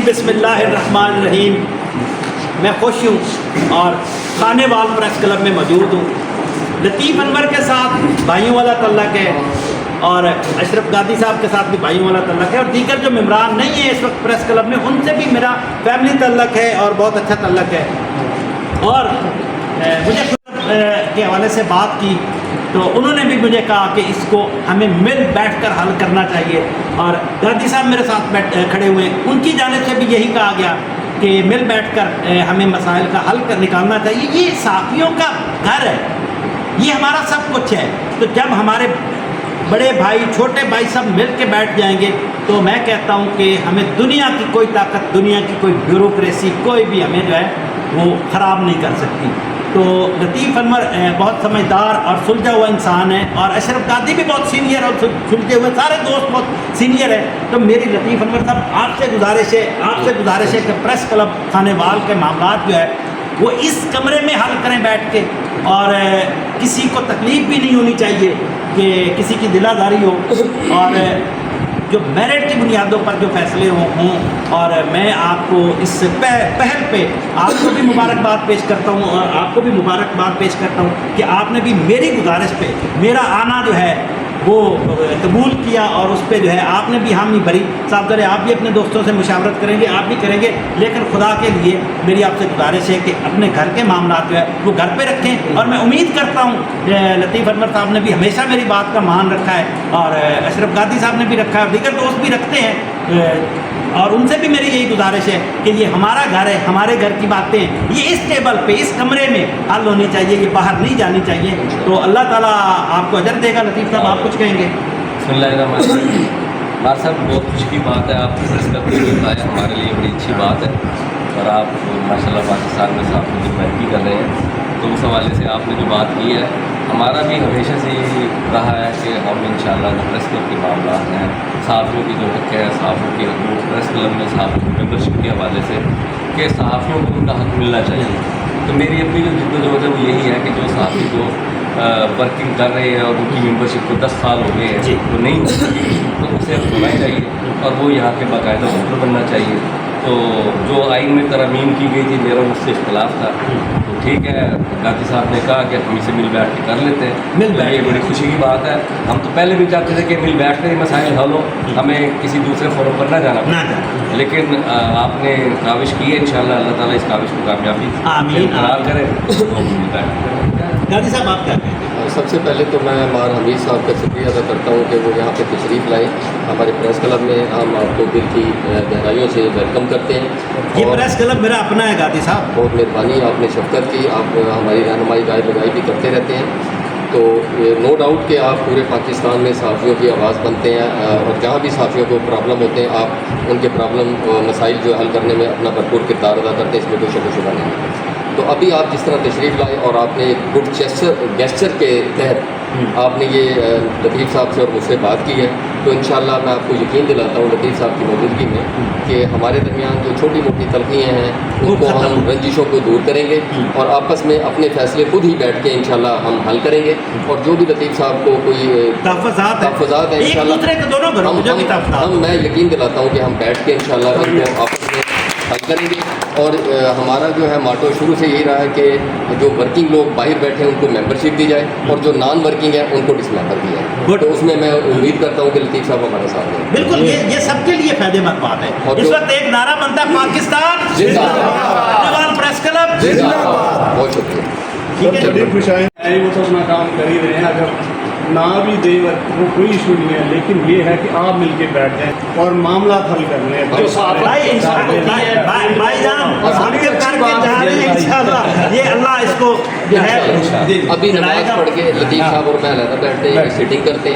बिस्मिल्लाहिर्रहमानिर्रहीम। मैं खुश हूँ और खाने वाल प्रेस क्लब में मौजूद हूँ। लतीफ़ अनवर के साथ भाइयों वाला तल्लक है और अशरफ गादी साहब के साथ भी भाइयों वाला तल्लक है, और दीगर जो मेम्बरान नहीं है इस वक्त प्रेस क्लब में उनसे भी मेरा फैमिली तल्लक है और बहुत अच्छा तल्लक है। और मुझे के हवाले से बात की तो उन्होंने भी मुझे कहा कि इसको हमें मिल बैठ कर हल करना चाहिए, और गादी साहब मेरे साथ खड़े हुए, उनकी जानिब से भी यही कहा गया कि मिल बैठ कर हमें मसाइल का हल निकालना चाहिए। ये साफियों का घर है, ये हमारा सब कुछ है। तो जब हमारे बड़े भाई छोटे भाई सब मिल के बैठ जाएंगे तो मैं कहता हूँ कि हमें दुनिया की कोई ताकत, दुनिया की कोई ब्यूरोक्रेसी, कोई भी हमें जो है वो ख़राब नहीं कर सकती। तो लतीफ़ अनवर बहुत समझदार और सुलझा हुआ इंसान है, और अशरफ गादी भी बहुत सीनियर और सुलझे हुए, सारे दोस्त बहुत सीनियर है। तो मेरी लतीफ़ अनवर साहब आपसे गुजारिश है कि प्रेस क्लब खानेवाल के मामलात जो है वो इस कमरे में हल करें बैठ के, और किसी को तकलीफ़ भी नहीं होनी चाहिए कि किसी की दिलादारी हो, और जो मेरिट की बुनियादों पर जो फैसले हों। और मैं आपको इस पहल पे आपको भी मुबारकबाद पेश करता हूँ, और आपको भी मुबारकबाद पेश करता हूँ कि आपने भी मेरी गुजारिश पे मेरा आना जो है वो कबूल किया, और उस पर जो है आपने भी हामी भरी। साहब जरा आप भी अपने दोस्तों से मुशावरत करेंगे, आप भी करेंगे, लेकिन खुदा के लिए मेरी आपसे गुजारिश है कि अपने घर के मामला जो है वो घर पे रखें। और मैं उम्मीद करता हूँ लतीफ़ अनवर साहब ने भी हमेशा मेरी बात का मान रखा है, और अशरफ गादी साहब ने भी रखा है, और दीगर दोस्त भी रखते हैं, और उनसे भी मेरी यही गुजारिश है कि ये हमारा घर है, हमारे घर की बातें ये इस टेबल पे, इस कमरे में हल होनी चाहिए, ये बाहर नहीं जानी चाहिए। तो अल्लाह ताला आपको अजर देगा। लतीफ़ साहब आप कुछ कहेंगे? बार साहब बहुत खुशी की बात है, आप प्रेस क्लब के लिए आए, हमारे लिए बड़ी अच्छी बात है, और आप माशाल्लाह पाकिस्तान में साफ की तरक्की कर रहे हैं। तो उस हवाले से आपने जो बात की है, हमारा भी हमेशा से यही रहा है कि हम इंशाअल्लाह जो प्रेस क्लब के मामला हैं, सहाफ़ियों की जो हक़ है, सहाफ़ियों के हकूक़, प्रेस क्लब में सहाफ़ियों की मेंबरशिप के हवाले से कि सहाफ़ियों को उनका हक़ मिलना चाहिए। तो मेरी अपनी जो जिद्दोजहद है वो यही है कि जो सहाफ़ी जो वर्किंग कर रहे हैं और उनकी मेंबरशिप को 10 साल हो गए हैं वो नहीं हो सकी, तो उसे होना चाहिए और वो यहाँ के बाकायदा वोटर बनना चाहिए। तो जो आइन में तरमीम की गई थी, मेरा उससे इख्तलाफ था, तो ठीक है, गादी साहब ने कहा कि हम इसे मिल बैठ के कर लेते हैं। मिल बैठ, ये बड़ी खुशी की बात है। हम तो पहले भी चाहते थे कि मिल बैठ कर ही मसाइल हल हो, हमें किसी दूसरे फोरम पर ना जाना, लेकिन आपने काविश की है, इंशाअल्लाह अल्लाह ताला इस काविश को कामयाबी करार करे। गादी साहब आप क्या कहें? सबसे पहले तो मैं मार हमीद साहब का शुक्रिया अदा करता हूँ कि वो यहाँ पे तशरीफ़ लाए हमारे प्रेस क्लब में। हम आपको दिल की गहराइयों से वेलकम करते हैं। ये प्रेस क्लब मेरा अपना है गादी साहब, बहुत मेहरबानी, आपने शफ़क़त की, आप हमारी रहनुमाई गाइड लगाई भी करते रहते हैं। तो नो डाउट कि आप पूरे पाकिस्तान में सहाफ़ियों की आवाज़ बनते हैं, और जहाँ भी सहाफ़ियों को प्रॉब्लम होते हैं आप उनके प्रॉब्लम मसाइल जो हल करने में अपना भरपूर किरदार अदा करते हैं, इसमें कोई शक व शुबा नहीं है। तो अभी आप जिस तरह तशरीफ़ लाए और आपने एक गुड गेस्चर के तहत आपने ये लतीफ़ साहब से और मुझसे बात की है, तो इंशाअल्लाह मैं आपको यकीन दिलाता हूँ लतीफ़ साहब की मौजूदगी में कि हमारे दरमियान जो छोटी मोटी तलखियाँ हैं उनको हम रंजिशों को दूर करेंगे, और आपस में अपने फ़ैसले खुद ही बैठ के इंशाअल्लाह हम हल करेंगे। और जो भी लतीफ़ साहब को कोई तहफ़्फ़ुज़ात है इंशाअल्लाह मैं यकीन दिलाता हूँ कि हम बैठ के इंशाअल्लाह इनको आपस में हल करेंगे। और हमारा जो है माटो शुरू से यही रहा है कि जो वर्किंग लोग बाहर बैठे हैं उनको मेंबरशिप दी जाए, और जो नॉन वर्किंग है उनको डिसमेंबर दिया जाए। तो उसमें मैं उम्मीद करता हूँ कि लतीफ़ साहब हमारे साथ हैं। बिल्कुल, ये सबके लिए फायदेमंद बात है। और इस वक्त एक नारा बनता है, पाकिस्तान जिंदाबाद, प्रेस क्लब जिंदाबाद। बहुत शुक्रिया। ठीक है, वो तो अपना काम कर ही रहे हैं, अगर ना भी दे वो कोई इशू नहीं है, लेकिन ये है कि आप मिलके बैठ जाएं और मामला हल कर लें। ये अल्लाह इसको जो है अभी नमाज पढ़ के लतीफ़ साहब और मैं अलग बैठते हैं, सिटिंग करते हैं।